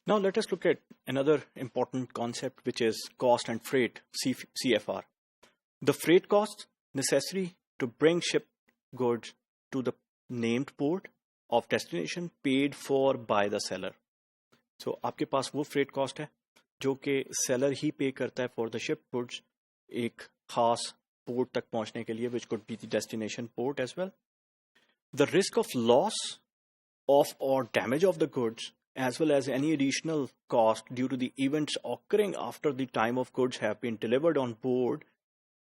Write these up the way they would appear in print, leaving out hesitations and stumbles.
Now let us look at another important concept, which is cost and freight, CFR. The freight costs necessary to bring shipped goods to the named port of destination paid for by the seller. So आपके पास वो freight cost है जो कि seller ही pay करता है for the shipped goods एक खास port तक पहुंचने के लिए, which could be the destination port as well. The risk of loss of or damage of the goods, as well as any additional cost due to the events occurring after the time of goods have been delivered on board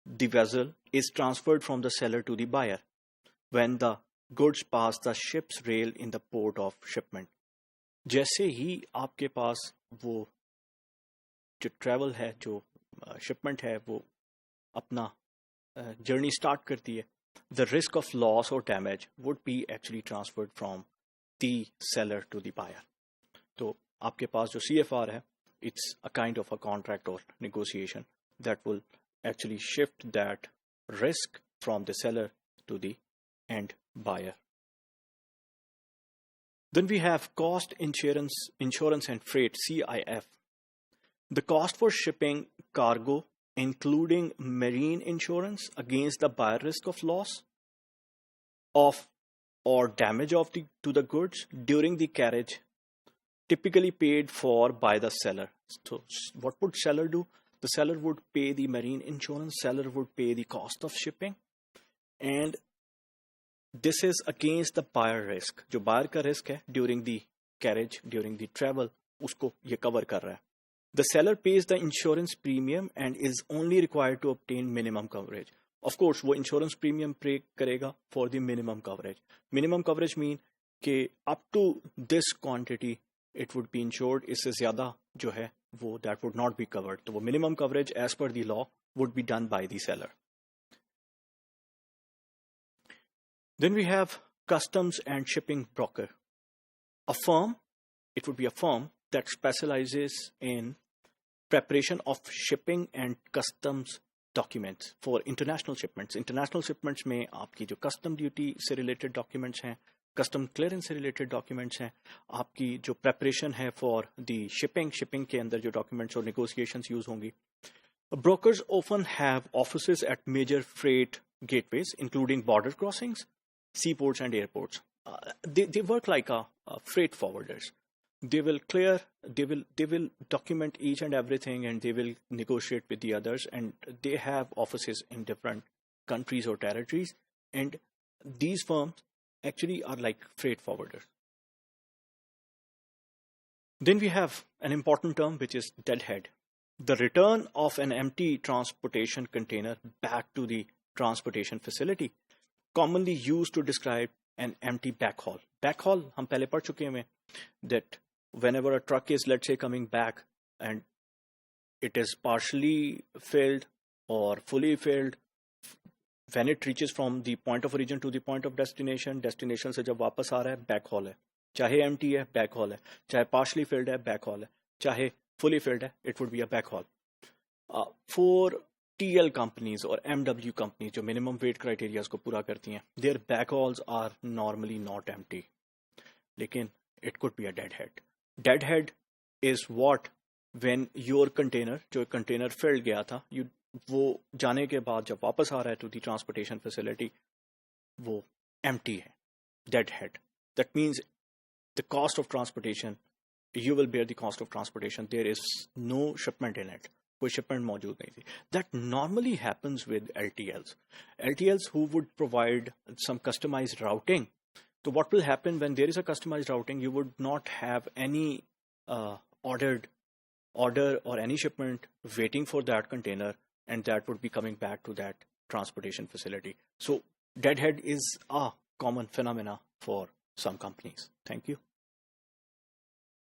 the vessel, is transferred from the seller to the buyer when the goods pass the ship's rail in the port of shipment. जैसे ही आपके पास वो जो travel है, जो shipment है, वो अपना journey start करती है, the risk of loss or damage would be actually transferred from the seller to the buyer. तो आपके पास जो CFR है, it's a kind of a contract or negotiation that will actually shift that risk from the seller to the end buyer. Then we have cost, insurance and freight, CIF. The cost for shipping cargo, including marine insurance against the buyer risk of loss of or damage to the goods during the carriage, typically paid for by the seller. So what would seller do? The seller would pay the marine insurance, seller would pay the cost of shipping, and this is against the buyer risk. जो buyer का risk है during the carriage, during the travel, उसको ये cover कर रहा है. The seller pays the insurance premium and is only required to obtain minimum coverage. Of course, वो insurance premium pay करेगा for the minimum coverage. Minimum coverage mean कि up to this quantity it would be insured. इससे ज़्यादा जो है वो that would not be covered. तो वो minimum coverage as per the law would be done by the seller. Then we have customs and shipping broker. A firm, it would be a firm that specializes in preparation of shipping and customs documents for international shipments. International shipments में आपकी जो custom duty से related documents हैं, custom clearance से related documents हैं, आपकी जो preparation है for the shipping के अंदर जो documents और negotiations use होंगी. Brokers often have offices at major freight gateways, including border crossings, seaports and airports. They work like a freight forwarders. They will document each and everything, and they will negotiate with the others, and they have offices in different countries or territories, and these firms actually are like freight forwarders. Then we have an important term, which is deadhead. The return of an empty transportation container back to the transportation facility, commonly used to describe an empty backhaul. Backhaul, हम पहले पढ़ चुके हैं, that whenever a truck is, let's say, coming back and it is partially filled or fully filled, when it reaches from the point of origin to the point of destination से जब वापस आ रहा है, backhaul है. चाहे empty है, backhaul है. चाहे partially filled है, backhaul है. चाहे fully filled है, it would be a backhaul. For TL companies or MW companies जो minimum weight criteria को पूरा करती हैं, their backhauls are normally not empty. लेकिन it could be a deadhead. Deadhead is what when your container, जो container filled गया था, वो जाने के बाद जब वापस आ रहा है to the transportation facility, वो empty है. Deadhead. That means the cost of transportation, you will bear the cost of transportation. There is no shipment in it. कोई shipment मौजूद नहीं थी. That normally happens with LTLs. LTLs who would provide some customized routing. So what will happen when there is a customized routing, you would not have any order or any shipment waiting for that container, and that would be coming back to that transportation facility. So deadhead is a common phenomena for some companies. Thank you.